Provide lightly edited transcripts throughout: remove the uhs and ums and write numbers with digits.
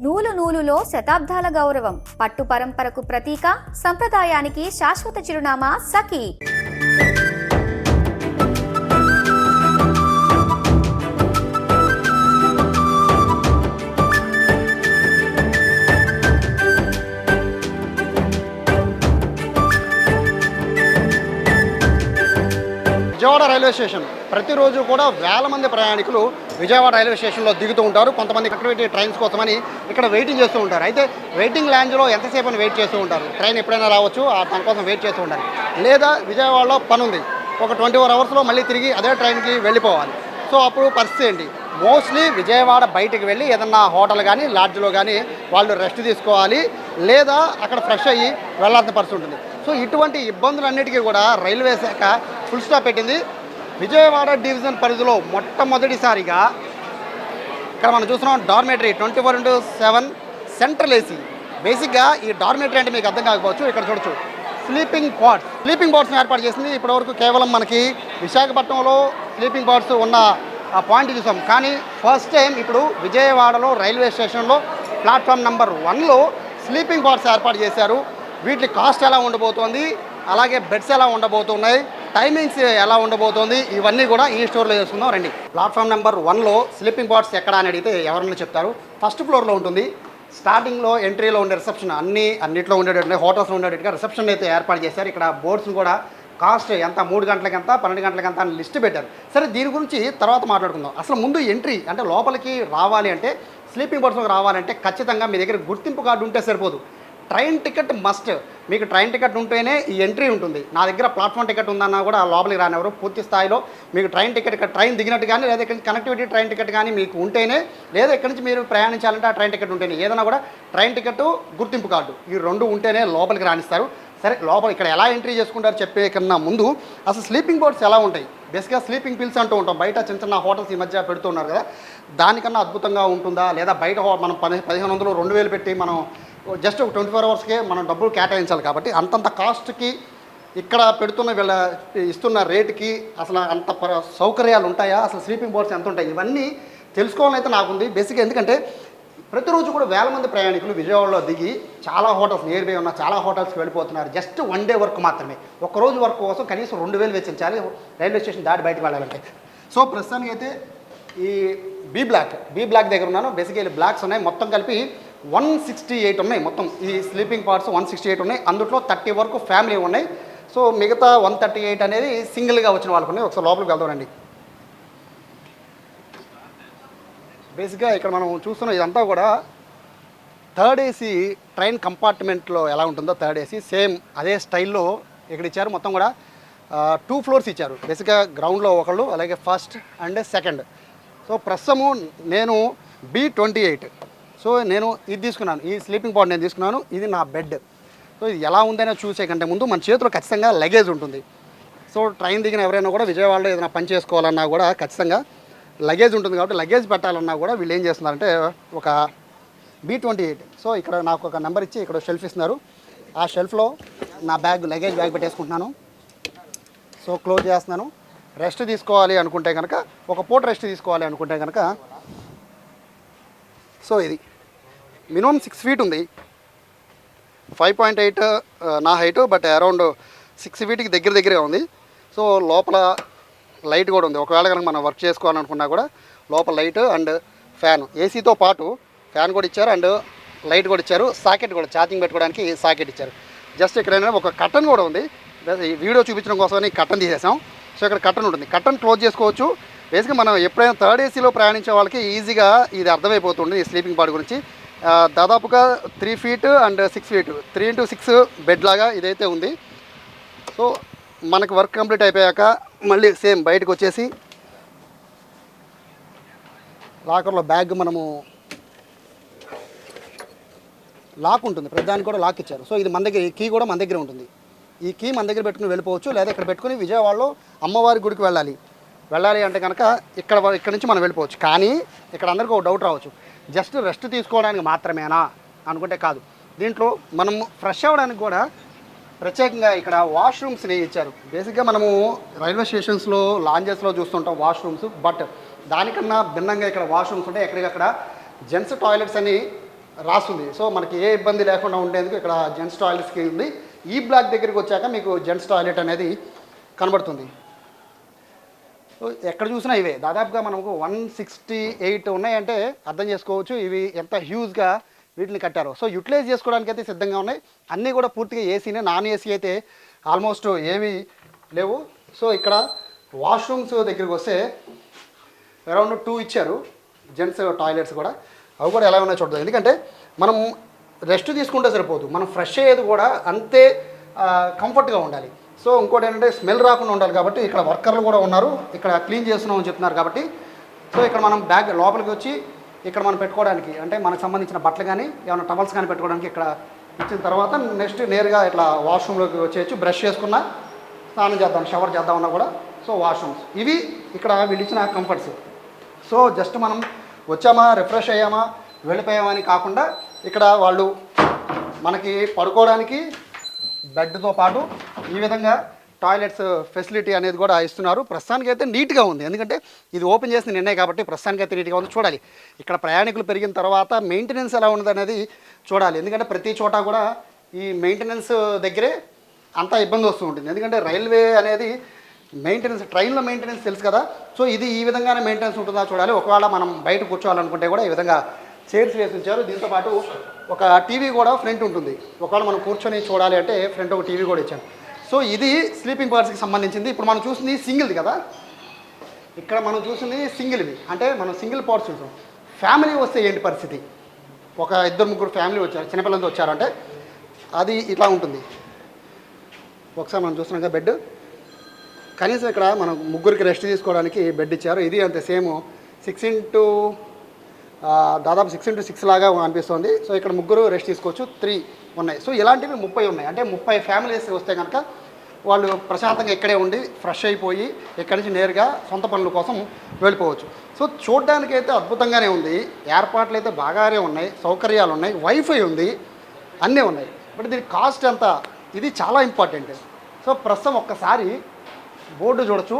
నూలు నూలులో శతాబ్దాల గౌరవం, పట్టు పరంపరకు ప్రతీక, సంప్రదాయానికి శాశ్వత చిరునామా సఖీ. విజయవాడ రైల్వే స్టేషన్ ప్రతిరోజు కూడా వేల మంది ప్రయాణికులు విజయవాడ రైల్వే స్టేషన్లో దిగుతూ ఉంటారు. కొంతమంది కనెక్టివిటీ ట్రైన్స్ కోసమని ఇక్కడ వెయిటింగ్ చేస్తూ ఉంటారు. అయితే వెయిటింగ్ లాంజ్లో ఎంతసేపు అని వెయిట్ చేస్తూ ఉంటారు. ట్రైన్ ఎప్పుడైనా రావచ్చు, దానికోసం వెయిట్ చేస్తూ ఉంటారు. లేదా విజయవాడలో పని ఉంది, ఒక 24 అవర్స్లో మళ్ళీ తిరిగి అదే ట్రైన్కి వెళ్ళిపోవాలి. సో అప్పుడు పరిస్థితి ఏంటి? మోస్ట్లీ విజయవాడ బయటికి వెళ్ళి ఏదన్నా హోటల్ కానీ లాడ్జ్లో కానీ వాళ్ళు రెస్ట్ తీసుకోవాలి, లేదా అక్కడ ఫ్రెష్ అయ్యి వెళ్ళాల్సిన పరిస్థితి ఉంటుంది. సో ఇటువంటి ఇబ్బందులన్నిటికీ కూడా రైల్వే శాఖ ఫుల్ స్టాప్ పెట్టింది. విజయవాడ డివిజన్ పరిధిలో మొట్టమొదటిసారిగా ఇక్కడ మనం చూస్తున్నాం డార్మేటరీ 24/7 సెంట్రల్ ఏసీ. బేసిక్గా ఈ డార్మేటరీ అంటే మీకు అర్థం కాకపోవచ్చు. ఇక్కడ చూడొచ్చు స్లీపింగ్ పాడ్స్ని ఏర్పాటు చేసింది. ఇప్పటివరకు కేవలం మనకి విశాఖపట్నంలో స్లీపింగ్ పాడ్స్ ఉన్న ఆ పాయింట్ చూసాం. కానీ ఫస్ట్ టైం ఇప్పుడు విజయవాడలో రైల్వే స్టేషన్లో ప్లాట్ఫామ్ నెంబర్ 1లో స్లీపింగ్ పాడ్స్ ఏర్పాటు చేశారు. వీటి కాస్ట్ ఎలా ఉండబోతోంది, అలాగే బెడ్స్ ఎలా ఉండబోతున్నాయి, టైమింగ్స్ ఎలా ఉండబోతోంది, ఇవన్నీ కూడా ఈ స్టోర్లో చేసుకుందాం రండి. ప్లాట్ఫామ్ నెంబర్ 1లో స్లీపింగ్ పాడ్స్ ఎక్కడ అని అడిగితే ఎవరన్నా చెప్తారు. ఫస్ట్ ఫ్లోర్లో ఉంటుంది. స్టార్టింగ్లో ఎంట్రీలో ఉండే రిసెప్షన్ అన్నిట్లో ఉండేటట్టు హోటల్స్లో ఉండేటట్టుగా రిసెప్షన్ అయితే ఏర్పాటు చేశారు. ఇక్కడ బోర్డ్స్ని కూడా కాస్ట్ ఎంత 3 గంటలకి ఎంత 12 గంటలకి ఎంత అని లిస్ట్ పెట్టారు. సరే, దీని గురించి తర్వాత మాట్లాడుకుందాం. అసలు ముందు ఎంట్రీ అంటే లోపలికి రావాలి అంటే స్లీపింగ్ బోర్డ్స్లోకి రావాలంటే ఖచ్చితంగా మీ దగ్గర గుర్తింపు కార్డు ఉంటే సరిపోదు. Train ticket must. మీకు ట్రైన్ టికెట్ ఉంటేనే ఈ ఎంట్రీ ఉంటుంది. నా దగ్గర ప్లాట్ఫామ్ టికెట్ ఉందన్నా కూడా లోపలికి రానివ్వరు. పూర్తి స్థాయిలో మీకు ట్రైన్ టికెట్ ఇక్కడ ట్రైన్ దిగినట్టు కానీ, లేదా ఇక్కడ కనెక్టివిటీ ట్రైన్ టికెట్ కానీ మీకు ఉంటేనే, లేదా ఇక్కడి నుంచి మీరు ప్రయాణించాలంటే ఆ ట్రైన్ టికెట్ ఉంటేనే, ఏదైనా కూడా ట్రైన్ టికెట్ గుర్తింపు కార్డు ఈ 2 ఉంటేనే లోపలికి రాణిస్తారు. సరే, లోపల ఇక్కడ ఎలా ఎంట్రీ చేసుకుంటారు చెప్పే కన్నా ముందు అసలు స్లీపింగ్ బోర్డ్స్ ఎలా ఉంటాయి. బేసిక్గా స్లీపింగ్ పిల్స్ అంటూ ఉంటాం. బయట చిన్న చిన్న హోటల్స్ ఈ మధ్య పెడుతున్నారు కదా, దానికన్నా అద్భుతంగా ఉంటుందా, లేదా బయట మనం 1500 2000 పెట్టి మనం జస్ట్ ఒక 24 అవర్స్కే మనం డబ్బులు కేటాయించాలి. కాబట్టి అంతంత కాస్ట్కి ఇక్కడ పెడుతున్న వీళ్ళ ఇస్తున్న రేటుకి అసలు అంత సౌకర్యాలు ఉంటాయా, అసలు స్లీపింగ్ బోర్డ్స్ ఎంత ఉంటాయి, ఇవన్నీ తెలుసుకోవాలని అయితే నాకుంది. బేసిక్గా ఎందుకంటే ప్రతిరోజు కూడా వేల మంది ప్రయాణికులు విజయవాడలో దిగి చాలా హోటల్స్ నియర్ బై ఉన్న చాలా హోటల్స్కి వెళ్ళిపోతున్నారు. జస్ట్ 1 డే వర్క్ మాత్రమే. ఒక్కరోజు వర్క్ కోసం కనీసం 2000 వెచ్చించాలి రైల్వే స్టేషన్ దాటి బయటకు వెళ్ళాలంటే. సో ప్రస్తుతానికి అయితే ఈ బీ బ్లాక్ దగ్గర ఉన్నాను. బేసిక్గా బ్లాక్స్ ఉన్నాయి, మొత్తం కలిపి 168 ఉన్నాయి. మొత్తం ఈ స్లీపింగ్ పార్ట్స్ 168 ఉన్నాయి. అందులో 30 వరకు ఫ్యామిలీ ఉన్నాయి. సో మిగతా 138 అనేది సింగిల్గా వచ్చిన వాళ్ళకు ఉన్నాయి. ఒకసారి లోపలికి వెళ్దామండి. బేసిక్గా ఇక్కడ మనం చూస్తున్న ఇదంతా కూడా థర్డ్ ఏసీ ట్రైన్ కంపార్ట్మెంట్లో ఎలా ఉంటుందో థర్డ్ ఏసీ సేమ్ అదే స్టైల్లో ఇక్కడ ఇచ్చారు. మొత్తం కూడా 2 ఫ్లోర్స్ ఇచ్చారు. బేసిక్గా గ్రౌండ్లో ఒకళ్ళు, అలాగే ఫస్ట్ అండ్ సెకండ్. సో ప్రస్తుతము నేను B28. సో నేను ఇది తీసుకున్నాను, ఈ స్లీపింగ్ పాడ్ నేను తీసుకున్నాను. ఇది నా బెడ్. సో ఇది ఎలా ఉందనే చూసే కంటే ముందు మన చేతిలో ఖచ్చితంగా లగేజ్ ఉంటుంది. సో ట్రైన్ దిగిన ఎవరైనా కూడా విజయవాడలో ఏదైనా పని చేసుకోవాలన్నా కూడా ఖచ్చితంగా లగేజ్ ఉంటుంది. కాబట్టి లగేజ్ పెట్టాలన్నా కూడా వీళ్ళు ఏం చేస్తున్నారంటే ఒక B28. సో ఇక్కడ నాకు ఒక నెంబర్ ఇచ్చి ఇక్కడ షెల్ఫ్ ఇస్తున్నారు. ఆ షెల్ఫ్లో నా లగేజ్ బ్యాగ్ పెట్టేసుకుంటున్నాను. సో క్లోజ్ చేస్తున్నాను. రెస్ట్ తీసుకోవాలి అనుకుంటే కనుక, ఒక పూట రెస్ట్ తీసుకోవాలి అనుకుంటే కనుక, సో ఇది మినిమం 6 feet ఉంది. 5.8 నా హైటు, బట్ అరౌండ్ 6 feetకి దగ్గరగా ఉంది. సో లోపల లైట్ కూడా ఉంది. ఒకవేళ కనుక మనం వర్క్ చేసుకోవాలనుకున్నా కూడా లోపల లైట్ అండ్ ఫ్యాన్, ఏసీతో పాటు ఫ్యాన్ కూడా ఇచ్చారు అండ్ లైట్ కూడా ఇచ్చారు. సాకెట్ కూడా ఛార్జింగ్ పెట్టుకోవడానికి సాకెట్ ఇచ్చారు. జస్ట్ ఇక్కడ ఒక కర్టన్ కూడా ఉంది. వీడియో చూపించడం కోసమని కర్టన్ తీసేసాం. సో ఇక్కడ కర్టన్ ఉంటుంది, కర్టన్ క్లోజ్ చేసుకోవచ్చు. బేసిక్గా మనం ఎప్పుడైనా థర్డ్ ఏసీలో ప్రయాణించే వాళ్ళకి ఈజీగా ఇది అర్థమైపోతుంది ఈ స్లీపింగ్ పాడ్ గురించి. దాదాపుగా 3 feet and 6 feet 3x6 bed లాగా ఇదైతే ఉంది. సో మనకు వర్క్ కంప్లీట్ అయిపోయాక మళ్ళీ సేమ్ బయటకు వచ్చేసి లాకర్లో బ్యాగ్ మనము లాక్ ఉంటుంది, ప్రతిదానికి కూడా లాక్ ఇచ్చారు. సో ఇది మన దగ్గర, ఈ కీ కూడా మన దగ్గర ఉంటుంది. ఈ కీ మన దగ్గర పెట్టుకుని వెళ్ళిపోవచ్చు, లేదా ఇక్కడ పెట్టుకుని విజయవాడలో అమ్మవారి గుడికి వెళ్ళాలి అంటే కనుక ఇక్కడ నుంచి మనం వెళ్ళిపోవచ్చు. కానీ ఇక్కడ అందరికీ ఒక డౌట్ రావచ్చు, జస్ట్ రెస్ట్ తీసుకోవడానికి మాత్రమేనా అనుకుంటే కాదు. దీంట్లో మనము ఫ్రెష్ అవ్వడానికి కూడా ప్రత్యేకంగా ఇక్కడ వాష్రూమ్స్ని ఇచ్చారు. బేసిక్గా మనము రైల్వే స్టేషన్స్లో లాంజెస్లో చూస్తుంటాం వాష్రూమ్స్, బట్ దానికన్నా భిన్నంగా ఇక్కడ వాష్రూమ్స్ ఉంటాయి. ఎక్కడికక్కడ జెంట్స్ టాయిలెట్స్ అని రాస్తుంది. సో మనకి ఏ ఇబ్బంది లేకుండా ఉండేందుకు ఇక్కడ జెంట్స్ టాయిలెట్స్కి ఉంది. ఈ బ్లాక్ దగ్గరికి వచ్చాక మీకు జెంట్స్ టాయిలెట్ అనేది కనబడుతుంది. సో ఎక్కడ చూసినా ఇవే దాదాపుగా మనకు 168 ఉన్నాయంటే అర్థం చేసుకోవచ్చు ఇవి ఎంత హ్యూజ్గా వీటిని కట్టారో. సో యూటిలైజ్ చేసుకోవడానికి అయితే సిద్ధంగా ఉన్నాయి. అన్నీ కూడా పూర్తిగా ఏసీనే, నాన్ ఏసీ అయితే ఆల్మోస్ట్ ఏవి లేవు. సో ఇక్కడ వాష్రూమ్స్ దగ్గరికి వస్తే అరౌండ్ 2 ఇచ్చారు జెంట్స్ టాయిలెట్స్ కూడా. అవి కూడా ఎలా ఉన్నాయో చూద్దాం. ఎందుకంటే మనం రెస్ట్ తీసుకుంటే సరిపోదు, మనం ఫ్రెష్ అయ్యేది కూడా అంతే కంఫర్ట్గా ఉండాలి. సో ఇంకోటి ఏంటంటే స్మెల్ రాకుండా ఉండాలి కాబట్టి ఇక్కడ వర్కర్లు కూడా ఉన్నారు, ఇక్కడ క్లీన్ చేస్తున్నాం అని చెప్తున్నారు కాబట్టి. సో ఇక్కడ మనం బ్యాగ్ లోపలికి వచ్చి ఇక్కడ మనం పెట్టుకోవడానికి అంటే మనకు సంబంధించిన బట్టలు కానీ ఏమైనా టవల్స్ కానీ పెట్టుకోవడానికి ఇక్కడ ఇచ్చిన తర్వాత నెక్స్ట్ నేరుగా ఇట్లా వాష్రూమ్లోకి వచ్చేయచ్చు. బ్రష్ చేసుకున్నా, స్నానం చేద్దాం, షవర్ చేద్దామన్నా కూడా. సో వాష్రూమ్స్ ఇవి ఇక్కడ వీళ్ళు ఇచ్చిన కంఫర్ట్స్. సో జస్ట్ మనం వచ్చామా, రిఫ్రెష్ అయ్యామా, వెళ్ళిపోయామా అని కాకుండా ఇక్కడ వాళ్ళు మనకి పడుకోవడానికి బెడ్తో పాటు ఈ విధంగా టాయిలెట్స్ ఫెసిలిటీ అనేది కూడా ఇస్తున్నారు. ప్రస్తుతానికి అయితే నీట్గా ఉంది, ఎందుకంటే ఇది ఓపెన్ చేసిన నిన్నే కాబట్టి ప్రస్తుతానికి అయితే నీట్గా ఉంది. చూడాలి ఇక్కడ ప్రయాణికులు పెరిగిన తర్వాత మెయింటెనెన్స్ ఎలా ఉంది అనేది చూడాలి. ఎందుకంటే ప్రతి చోట కూడా ఈ మెయింటెనెన్స్ దగ్గరే అంతా ఇబ్బంది వస్తూ ఉంటుంది. ఎందుకంటే రైల్వే అనేది మెయింటెనెన్స్, ట్రైన్లో మెయింటెనెన్స్ తెలుసు కదా. సో ఇది ఈ విధంగానే మెయింటెనెన్స్ ఉంటుందా చూడాలి. ఒకవేళ మనం బయట కూర్చోవాలనుకుంటే కూడా ఈ విధంగా చైర్స్ వేసి ఉంచారు. దీంతోపాటు ఒక టీవీ కూడా ఫ్రంట్ ఉంటుంది, ఒకవేళ మనం కూర్చొని చూడాలి అంటే ఫ్రంట్ ఒక టీవీ కూడా ఇచ్చాను. సో ఇది స్లీపింగ్ పార్ట్స్కి సంబంధించింది. ఇప్పుడు మనం చూసింది సింగిల్ది కదా, ఇక్కడ మనం చూసింది సింగిల్వి, అంటే మనం సింగిల్ పార్ట్స్ చూసాం. ఫ్యామిలీ వస్తే ఏంటి పరిస్థితి, ఒక 2-3 ఫ్యామిలీ వచ్చారు, చిన్నపిల్లలతో వచ్చారంటే అది ఇట్లా ఉంటుంది. ఒకసారి మనం చూస్తున్నాం కదా బెడ్, కనీసం ఇక్కడ మనం 3కి రెస్ట్ తీసుకోవడానికి బెడ్ ఇచ్చారు. ఇది అంతే సేమ్ 6 దాదాపు 6x6 లాగా అనిపిస్తుంది. సో ఇక్కడ 3 రెస్ట్ తీసుకోవచ్చు, 3 ఉన్నాయి. సో ఇలాంటివి 30 ఉన్నాయి. అంటే 30 ఫ్యామిలీస్ వస్తే కనుక వాళ్ళు ప్రశాంతంగా ఇక్కడే ఉండి ఫ్రెష్ అయిపోయి ఇక్కడి నుంచి నేరుగా సొంత పనుల కోసం వెళ్ళిపోవచ్చు. సో చూడడానికైతే అద్భుతంగానే ఉంది, ఏర్పాట్లు అయితే బాగానే ఉన్నాయి, సౌకర్యాలు ఉన్నాయి, వైఫై ఉంది, అన్నీ ఉన్నాయి. బట్ దీని కాస్ట్ ఎంత, ఇది చాలా ఇంపార్టెంట్. సో ప్రస్తుతం ఒక్కసారి బోర్డు చూడొచ్చు.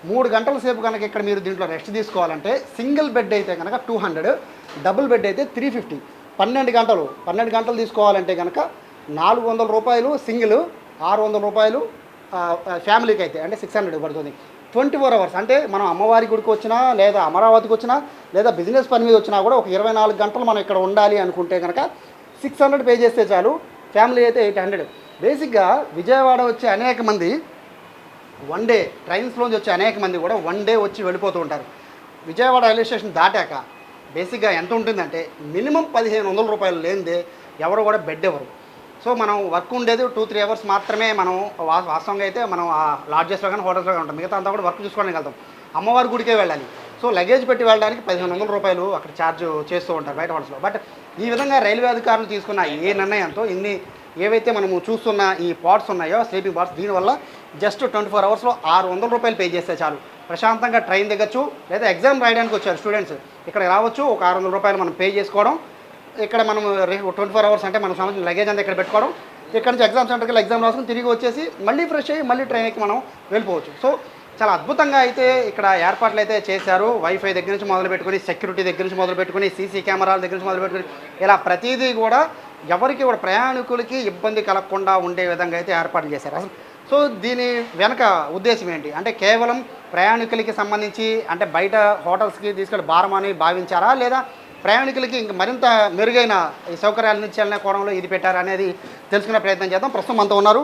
3 గంటల సేపు కనుక ఇక్కడ మీరు దీంట్లో రెస్ట్ తీసుకోవాలంటే సింగిల్ బెడ్ అయితే కనుక 200, డబుల్ బెడ్ అయితే 350. 12 గంటలు తీసుకోవాలంటే కనుక 400 రూపాయలు సింగిల్, 600 రూపాయలు ఫ్యామిలీకి అయితే అంటే 600 పడుతుంది. 24 అవర్స్ అంటే మనం అమ్మవారి గుడికి వచ్చినా లేదా అమరావతికి వచ్చినా లేదా బిజినెస్ పని మీద వచ్చినా కూడా ఒక 24 గంటలు మనం ఇక్కడ ఉండాలి అనుకుంటే కనుక 600 పే చేస్తే చాలు. ఫ్యామిలీ అయితే 800. బేసిక్గా విజయవాడ వచ్చే అనేక మంది వన్ డే ట్రైన్స్లోంచి వచ్చే అనేక మంది కూడా వన్ డే వచ్చి వెళ్ళిపోతూ ఉంటారు. విజయవాడ రైల్వే స్టేషన్ దాటాక బేసిక్గా ఎంత ఉంటుందంటే మినిమం 1500 రూపాయలు లేనిదే ఎవరు కూడా బెడ్ ఇవ్వరు. సో మనం వర్క్ ఉండేది 2-3 అవర్స్ మాత్రమే. మనం వాస్తవంగా అయితే మనం ఆ లాడ్జెస్లో కానీ హోటల్స్లో కానీ ఉంటాం, మిగతా అంతా కూడా వర్క్ చూసుకోవడానికి వెళ్తాం. అమ్మవారి గుడికే వెళ్ళాలి. సో లగేజ్ పెట్టి వెళ్ళడానికి 1500 రూపాయలు అక్కడ ఛార్జ్ చేస్తూ ఉంటారు బయట హోటల్స్లో. బట్ ఈ విధంగా రైల్వే అధికారులు తీసుకున్న ఏ నిర్ణయంతో ఇన్ని ఏవైతే మనము చూస్తున్న ఈ పార్ట్స్ ఉన్నాయో స్లీపింగ్ పార్ట్స్, దీనివల్ల జస్ట్ 24 అవర్స్లో 600 రూపాయలు పే చేస్తే చాలు ప్రశాంతంగా ట్రైన్ దిగచ్చు. లేదా ఎగ్జామ్ రాయడానికి వచ్చారు స్టూడెంట్స్, ఇక్కడ రావచ్చు, ఒక 600 రూపాయలు మనం పే చేసుకోవడం, ఇక్కడ మనం 24 అవర్స్ అంటే మనం సంబంధించిన లగేజ్ అంతా ఇక్కడ పెట్టుకోవడం, ఇక్కడ నుంచి ఎగ్జామ్ సెంటర్కి వెళ్ళి ఎగ్జామ్ రాసుకుని తిరిగి వచ్చేసి మళ్ళీ ఫ్రెష్ అయ్యి మళ్ళీ ట్రైన్కి మనం వెళ్ళిపోవచ్చు. సో చాలా అద్భుతంగా అయితే ఇక్కడ ఏర్పాట్లు అయితే చేశారు. వైఫై దగ్గర నుంచి మొదలు పెట్టుకుని, సెక్యూరిటీ దగ్గర నుంచి మొదలు పెట్టుకుని, సీసీ కెమెరాల దగ్గర నుంచి మొదలు పెట్టుకుని, ఇలా ప్రతిదీ కూడా ఎవరికి కూడా ప్రయాణికులకి ఇబ్బంది కలగకుండా ఉండే విధంగా అయితే ఏర్పాట్లు చేశారు. అసలు సో దీని వెనక ఉద్దేశం ఏంటి అంటే కేవలం ప్రయాణికులకి సంబంధించి అంటే బయట హోటల్స్కి తీసుకెళ్ళి భారం అని భావించారా, లేదా ప్రయాణికులకి ఇంక మరింత మెరుగైన ఈ సౌకర్యాలను ఇచ్చేయాలనే కోణంలో ఇది పెట్టారా అనేది తెలుసుకునే ప్రయత్నం చేద్దాం. ప్రస్తుతం మనతో ఉన్నారు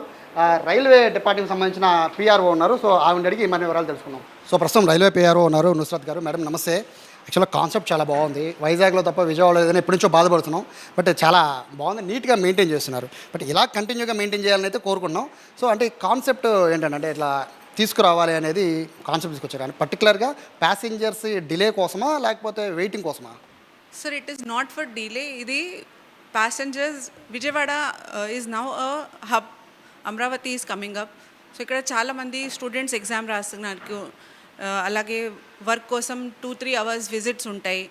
రైల్వే డిపార్ట్మెంట్కి సంబంధించిన పిఆర్ఓ ఉన్నారు. సో ఆవిడ అడిగి మన వివరాలు తెలుసుకున్నాం. సో ప్రస్తుతం రైల్వే పిఆర్ఓ ఉన్నారు నుస్రత్ గారు. మేడం నమస్తే. యాక్చువల్గా కాన్సెప్ట్ చాలా బాగుంది. వైజాగ్లో తప్ప విజయవాడలో ఏదైనా ఎప్పటి నుంచో బాధపడుతున్నాం, బట్ చాలా బాగుంది, నీట్గా మెయింటైన్ చేస్తున్నారు. బట్ ఇలా కంటిన్యూగా మెయింటైన్ చేయాలని అయితే కోరుకున్నాం. సో అంటే కాన్సెప్ట్ ఏంటంటే ఇట్లా తీసుకురావాలి అనేది కాన్సెప్ట్ తీసుకొచ్చారు. కానీ పర్టికులర్గా ప్యాసింజర్స్ డిలే కోసమా లేకపోతే వెయిటింగ్ కోసమా? Sir, it is not for delay. Idi passengers, Vijayawada is now a hub. Amravati is coming up. So ikkada chaala mandi students exam rastunnarku. Alage work kosam 2-3 hours visits untayi.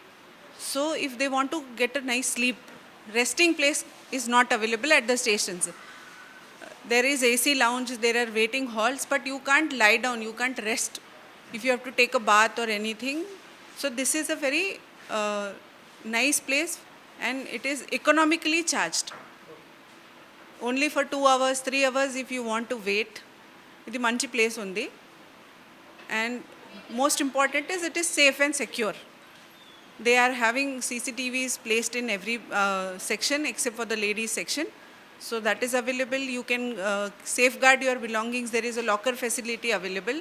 So if they want to get a nice sleep, resting place is not available at the stations. There is AC lounge, there are waiting halls, but you can't lie down, you can't rest if you have to take a bath or anything. So this is a very nice place and it is economically charged. Only for 2 hours, 3 hours if you want to wait. ఇది మంచి place ఉంది. And most important is it is safe and secure. They are having CCTVs placed in every section except for the ladies section. So that is available. You can safeguard your belongings. There is a locker facility available.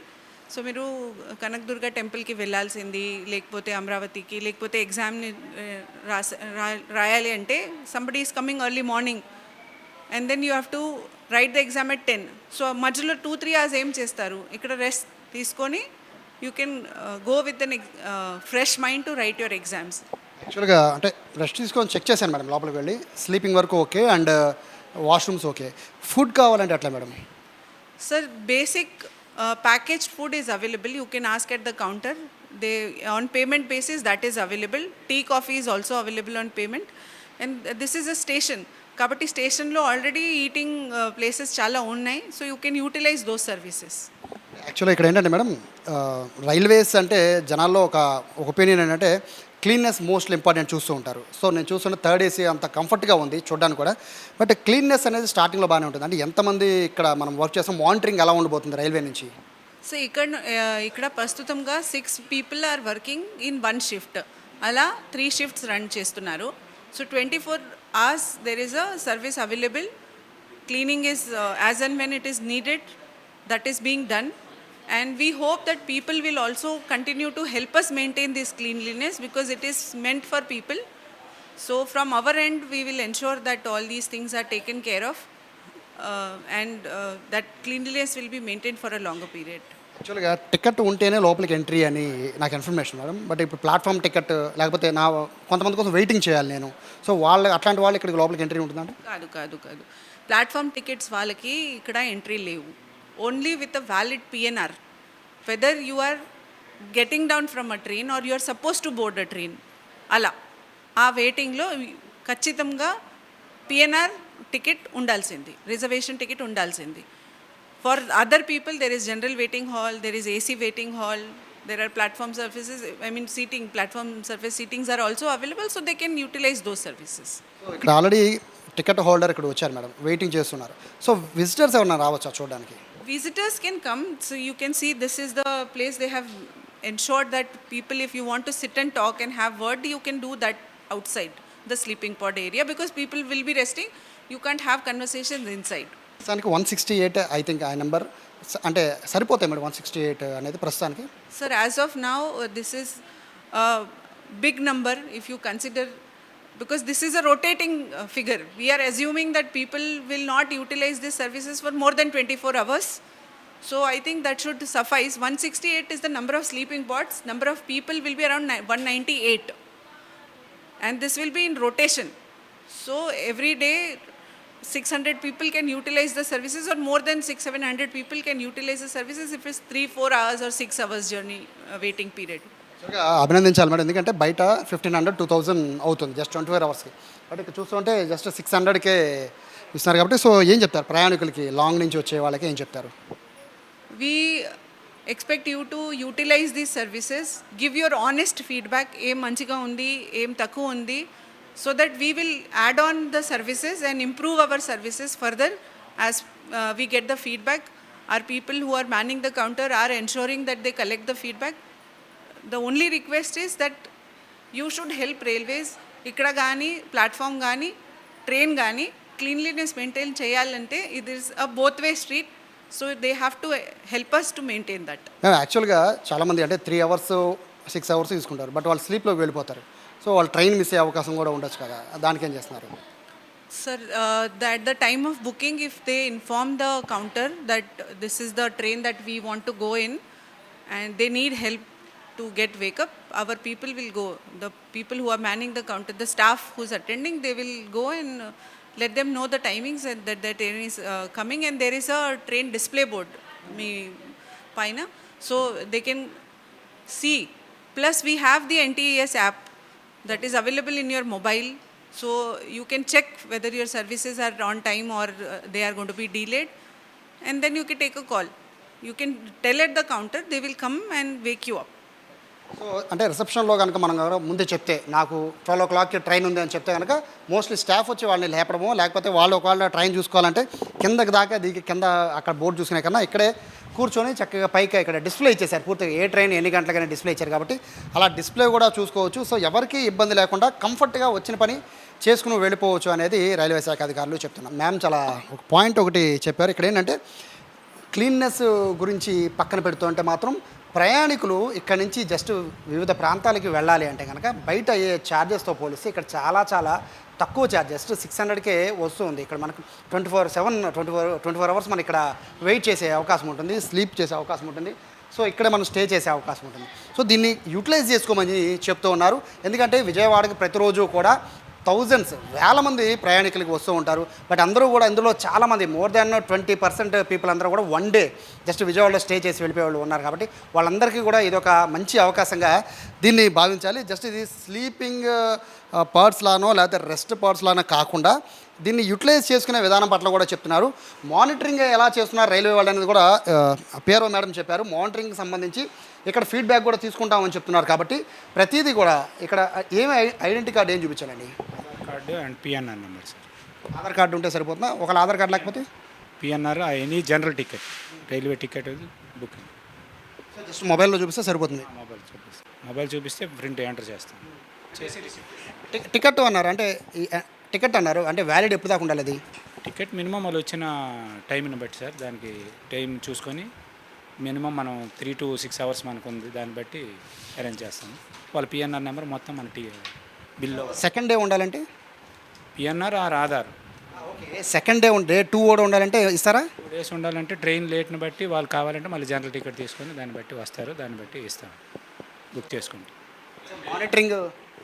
So మీరు కనకదుర్గ టెంపుల్కి వెళ్ళాల్సింది, లేకపోతే అమరావతికి, లేకపోతే ఎగ్జామ్ని రాయాలి అంటే somebody is coming early morning and then you have to write the exam at 10. So మధ్యలో 2-3 hours ఏం చేస్తారు? ఇక్కడ రెస్ట్ తీసుకొని you can go with an fresh mind to write your exams. యాక్చువల్గా అంటే రెస్ట్ తీసుకొని చెక్ చేశాను మేడం లోపలికి వెళ్ళి. స్లీపింగ్ వరకు okay and washrooms okay. Food కావాలంటే అట్లా madam? Sir basic packaged food is available. You can ask at the counter. They on payment basis that is available. Tea, coffee is also available on payment. And this is a station. Kabatti station lo already eating places చాలా ఉన్నాయి. So you can utilize those services. యాక్చువల్గా ఇక్కడ ఏంటంటే madam, railways అంటే జనాల్లో ఒక opinion ఏంటంటే cleanness most important చూస్తూ ఉంటారు. సో నేను చూస్తుంటే థర్డ్ ఏసీ అంత కంఫర్ట్గా ఉంది చూడడానికి కూడా. బట్ క్లీన్నెస్ అనేది స్టార్టింగ్లో బాగానే ఉంటుంది. అంటే ఎంతమంది ఇక్కడ మనం వర్క్ చేస్తాం, మానిటరింగ్ ఎలా ఉండబోతుంది రైల్వే నుంచి? సో ఇక్కడ ప్రస్తుతంగా 6 people are working in 1 shift. అలా 3 shifts రన్ చేస్తున్నారు. So 24 hours there is a service available. Cleaning is as and when it is needed, that is being done. And we hope that people will also continue to help us maintain this cleanliness because it is meant for people. So from our end, we will ensure that all these things are taken care of and that cleanliness will be maintained for a longer period. యాక్చువల్గా ticket ఉంటేనే లోపలికి entry అని నాకు information madam. But ఇప్పుడు platform ticket లేకపోతే నా కొంతమంది కోసం వెయిటింగ్ చేయాలి నేను. సో అట్లాంటి వాళ్ళు ఇక్కడికి లోపలికి ఎంట్రీ ఉంటుందండి? కాదు. ప్లాట్ఫామ్ టికెట్స్ వాళ్ళకి ఇక్కడ ఎంట్రీ లేవు. Only with a valid PNR. Whether you are getting down from a train or you are supposed to board a train. అలా ఆ వెయిటింగ్లో ఖచ్చితంగా PNR టికెట్ ఉండాల్సింది, రిజర్వేషన్ టికెట్ ఉండాల్సింది. For other people there is general waiting hall, there is AC waiting hall, there are platform services, seating, platform service seatings are also available. So they can utilize those services. ఇక్కడ already ticket holder ఇక్కడ వచ్చారు madam, waiting చేస్తున్నారు. So visitors ఎవరైనా రావచ్చా చూడడానికి? Visitors can come. So you can see this is the place they have ensured that people, if you want to sit and talk and have word, you can do that outside the sleeping pod area because people will be resting. You can't have conversations inside. ప్రస్తుతానికి 168 I think ఆ number అంటే సరిపోతాయి madam 168 అనేది ప్రస్తుతానికి? Sir, as of now, this is a big number if you consider, because this is a rotating figure. We are assuming that people will not utilize these services for more than 24 hours. So I think that should suffice. 168 is the number of sleeping pods. Number of people will be around 198. And this will be in rotation. So every day 600 people can utilize the services, or more than 600-700 people can utilize the services if it's 3-4 hours or 6 hours journey waiting period. అభినందించాలి madam, ఎందుకంటే బయట 1500-2000 అవుతుంది just 24 అవర్స్కి. But ఇక్కడ చూస్తుంటే just 600కే ఇస్తున్నారు కాబట్టి. So ఏం చెప్తారు ప్రయాణికులకి, లాంగ్ నుంచి వచ్చే వాళ్ళకి ఏం చెప్తారు? We expect you to utilize these services, give your honest feedback, ఏం మంచిగా ఉంది, ఏం తక్కువ ఉంది, so that we will add on the services and improve our services further as we get the feedback. Our people who are manning the counter are ensuring that they collect the feedback. The only request is that you should help railways, ikkada gaani, platform gaani, train gaani, cleanliness maintain cheyalante it is a both way street. So they have to help us to maintain that. యాక్చువల్గా చాలామంది అంటే 3 hours 6 hours తీసుకుంటారు, but వాళ్ళు స్లీప్లోకి వెళ్ళిపోతారు. So వాళ్ళు train miss అయ్యే అవకాశం కూడా ఉండొచ్చు కదా, దానికి ఏం చేస్తున్నారు? Sir, at the time of booking, if they inform the counter that this is the train that we want to go in and they need help to get wake up, our people will go. The people who are manning the counter, the staff who's attending, they will go and let them know the timings and that the train is coming, and there is a train display board me paina, so they can see. Plus we have the NTES app that is available in your mobile, so you can check whether your services are on time or they are going to be delayed, and then you can take a call. You can tell at the counter, they will come and wake you up. So అంటే రిసెప్షన్లో కనుక మనం కనుక ముందే చెప్తే నాకు 12 o'clockకి train ఉంది అని చెప్తే కనుక మోస్ట్లీ స్టాఫ్ వచ్చి వాళ్ళని లేపడమో లేకపోతే వాళ్ళు ఒకవేళ ట్రైన్ చూసుకోవాలంటే కిందకి దాకా దిగి కింద అక్కడ బోర్డు చూసుకునే కన్నా ఇక్కడే కూర్చొని చక్కగా పైకి ఇక్కడ డిస్ప్లే ఇచ్చేసారు పూర్తిగా ఏ ట్రైన్ ఎన్ని గంటలకైనా డిస్ప్లే ఇచ్చారు కాబట్టి అలా డిస్ప్లే కూడా చూసుకోవచ్చు. సో ఎవరికి ఇబ్బంది లేకుండా కంఫర్ట్గా వచ్చిన పని చేసుకుని వెళ్ళిపోవచ్చు అనేది రైల్వే శాఖ అధికారులు చెప్తున్నారు. మ్యామ్ చాలా ఒక పాయింట్ ఒకటి చెప్పారు. ఇక్కడ ఏంటంటే క్లీన్నెస్ గురించి పక్కన పెడుతుంటే మాత్రం ప్రయాణికులు ఇక్కడ నుంచి జస్ట్ వివిధ ప్రాంతాలకి వెళ్ళాలి అంటే కనుక బయట అయ్యే ఛార్జెస్తో పోలిస్తే ఇక్కడ చాలా చాలా తక్కువ ఛార్జ్, జస్ట్ 600కే వస్తుంది. ఇక్కడ మనకు 24 అవర్స్ మనం ఇక్కడ వెయిట్ చేసే అవకాశం ఉంటుంది, స్లీప్ చేసే అవకాశం ఉంటుంది. సో ఇక్కడ మనం స్టే చేసే అవకాశం ఉంటుంది. సో దీన్ని యూటిలైజ్ చేసుకోమని చెప్తూ ఉన్నారు. ఎందుకంటే విజయవాడకి ప్రతిరోజు కూడా వేల మంది ప్రయాణికులకి వస్తూ ఉంటారు. బట్ అందరూ కూడా ఇందులో చాలామంది మోర్ దాన్ 20% పీపుల్ అందరూ కూడా వన్ డే జస్ట్ విజయవాడలో స్టే చేసి వెళ్ళిపోయే వాళ్ళు ఉన్నారు. కాబట్టి వాళ్ళందరికీ కూడా ఇది ఒక మంచి అవకాశంగా దీన్ని భావించాలి. జస్ట్ ఇది స్లీపింగ్ పార్ట్స్ లానో లేకపోతే రెస్ట్ పార్ట్స్ లానో కాకుండా దీన్ని యూటిలైజ్ చేసుకునే విధానం పట్ల కూడా చెప్తున్నారు. మానిటరింగ్ ఎలా చేస్తున్నారు రైల్వే వాళ్ళు అనేది కూడా పిఆర్ఓ మేడం చెప్పారు. మానిటరింగ్కి సంబంధించి ఇక్కడ ఫీడ్బ్యాక్ కూడా తీసుకుంటామని చెప్తున్నారు. కాబట్టి ప్రతిదీ కూడా ఇక్కడ ఏమి ఐడెంటిటీ కార్డు ఏం చూపించాలండి? Card and PNR number sir. Aadhaar card ఉంటే సరిపోతుందా? ఒకవేళ ఆధార్ కార్డు లేకపోతే PNR any general ticket, railway ticket booking just మొబైల్లో చూపిస్తే సరిపోతుంది. మొబైల్ చూపిస్తే ప్రింట్ ఎంటర్ చేస్తాం చేసి టికెట్ అన్నారు అంటే టికెట్ అన్నారు అంటే వ్యాలిడ్ ఎప్పుడు దాకా ఉండాలి? అది టికెట్ మినిమం వాళ్ళు వచ్చిన టైంని బట్టి సార్, దానికి టైం చూసుకొని మినిమం మనం 3 to 6 hours మనకు ఉంది, దాన్ని బట్టి అరేంజ్ చేస్తాం. వాళ్ళ పిఎన్ఆర్ నెంబర్ మొత్తం మన బిల్లో. సెకండ్ డే ఉండాలంటే PNR or Aadhaar. Okay, second day day 2 కూడా ఉండాలంటే ఇస్తారా? 2 days ఉండాలంటే ట్రైన్ లేట్ని బట్టి వాళ్ళు కావాలంటే మళ్ళీ జనరల్ టికెట్ తీసుకొని దాన్ని బట్టి వస్తారు, దాన్ని బట్టి ఇస్తాం బుక్ చేసుకుంటాం. మానిటరింగ్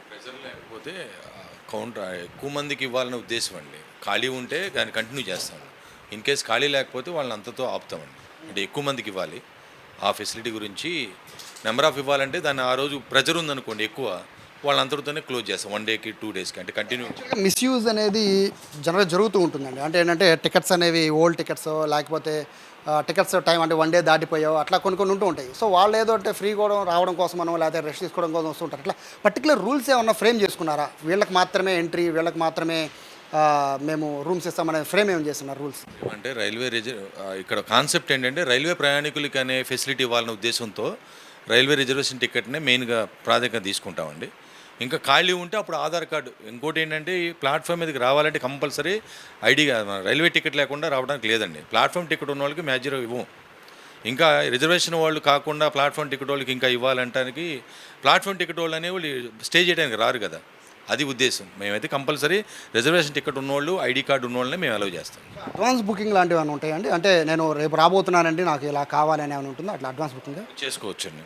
ప్రెజర్ లేకపోతే కౌంటర్ ఎక్కువ మందికి ఇవ్వాలనే ఉద్దేశం అండి. ఖాళీ ఉంటే దాన్ని కంటిన్యూ చేస్తాం. ఇన్ కేస్ ఖాళీ లేకపోతే వాళ్ళని అంతతో ఆపుతామండి. అంటే ఎక్కువ మందికి ఇవ్వాలి. ఆ ఫెసిలిటీ గురించి నెంబర్ ఆఫ్ ఇవ్వాలంటే దాన్ని ఆ రోజు ప్రెజర్ ఉందనుకోండి ఎక్కువ, వాళ్ళంతటితోనే క్లోజ్ చేస్తాం 1 dayకి 2 daysకి, అంటే కంటిన్యూ. మిస్యూజ్ అనేది జనరల్గా జరుగుతూ ఉంటుందండి. అంటే ఏంటంటే టికెట్స్ అనేవి ఓల్డ్ టికెట్స్ లేకపోతే టికెట్స్ టైం అంటే 1 day దాటిపోయావు అట్లా కొన్ని ఉంటూ ఉంటాయి. సో వాళ్ళు ఏదో అంటే ఫ్రీ కూడా రావడం కోసం మనం లేకపోతే రెస్ట్ తీసుకోవడం కోసం వస్తుంటారు. అట్లా పర్టికులర్ రూల్స్ ఏమన్నా ఫ్రేమ్ చేసుకున్నారా? వీళ్ళకి మాత్రమే ఎంట్రీ, వీళ్ళకి మాత్రమే మేము రూమ్స్ ఇస్తామనే ఫ్రేమ్ ఏం చేస్తున్నారు రూల్స్? అంటే రైల్వే ఇక్కడ కాన్సెప్ట్ ఏంటంటే రైల్వే ప్రయాణికులకి అనే ఫెసిలిటీ ఇవ్వాలనే ఉద్దేశంతో రైల్వే రిజర్వేషన్ టికెట్నే మెయిన్గా ప్రాధాన్యత తీసుకుంటామండి. ఇంకా ఖాళీ ఉంటే అప్పుడు ఆధార్ కార్డు. ఇంకోటి ఏంటంటే ఈ ప్లాట్ఫామ్ మీదకి రావాలంటే కంపల్సరీ ఐడి, రైల్వే టికెట్ లేకుండా రావడానికి లేదండి. ప్లాట్ఫామ్ టికెట్ ఉన్న వాళ్ళకి మ్యాక్సిమం ఇవ్వం. ఇంకా రిజర్వేషన్ వాళ్ళు కాకుండా ప్లాట్ఫామ్ టికెట్ వాళ్ళకి ఇంకా ఇవ్వాలంటానికి ప్లాట్ఫామ్ టికెట్ వాళ్ళు అనేవాళ్ళు స్టే చేయడానికి రారు కదా, అది ఉద్దేశం. మేమైతే కంపల్సరీ రిజర్వేషన్ టికెట్ ఉన్నోళ్ళు, ఐడి కార్డు ఉన్నోళ్ళని మేము అలౌ చేస్తాం. అడ్వాన్స్ బుకింగ్ లాంటివి ఏమైనా ఉంటాయండి? అంటే నేను రేపు రాబోతున్నానండి నాకు ఇలా కావాలని ఏమైనా ఉంటుందో అట్లా అడ్వాన్స్ బుకింగ్ చేసుకోవచ్చండి,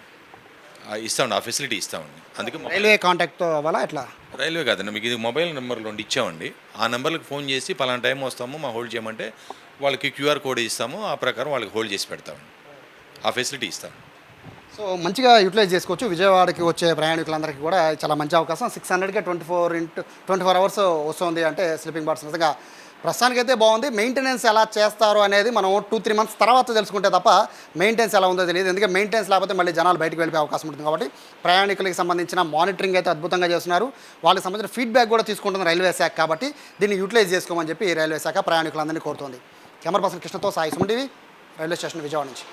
ఇస్తామండి. ఆ ఫెసిలిటీ ఇస్తామండి. అందుకే రైల్వే కాంటాక్ట్తో అవ్వాలా ఎట్లా? రైల్వే కాదండి, మీకు ఇది మొబైల్ నెంబర్లో ఇచ్చామండి. ఆ నెంబర్కి ఫోన్ చేసి పలానా టైం వస్తాము మా హోల్డ్ చేయమంటే వాళ్ళకి QR కోడ్ ఇస్తాము, ఆ ప్రకారం వాళ్ళకి హోల్డ్ చేసి పెడతామండి. ఆ ఫెసిలిటీ ఇస్తాం. సో మంచిగా యూటిలైజ్ చేసుకోవచ్చు. విజయవాడకి వచ్చే ప్రయాణికులందరికీ కూడా చాలా మంచి అవకాశం. 600కే 24 hours వస్తుంది అంటే స్లీపింగ్ బార్డ్స్ నిజంగా ప్రస్తుతానికైతే బాగుంది. మెయింటెనెన్స్ ఎలా చేస్తారు అనేది మనం 2-3 months తర్వాత తెలుసుకుంటే తప్ప మెయింటెనెన్స్ ఎలా ఉందో తెలియదు. ఎందుకంటే మెయింటెనెన్స్ లేకపోతే మళ్ళీ జనాలు బయటకు వెళ్ళిపోయే అవకాశం ఉంటుంది. కాబట్టి ప్రయాణికులకి సంబంధించిన మానిటరింగ్ అయితే అద్భుతంగా చేస్తున్నారు. వాళ్ళకి సంబంధించిన ఫీడ్బ్యాక్ కూడా తీసుకుంటుంది రైల్వే శాఖ. కాబట్టి దీన్ని యూటిలైజ్ చేసుకోమని చెప్పి రైల్వే శాఖ ప్రయాణికులందరినీ కోరుతోంది. కెమెరా పర్సన్ కృష్ణతో Sai Suman TV, railway station Vijayawada నుంచి.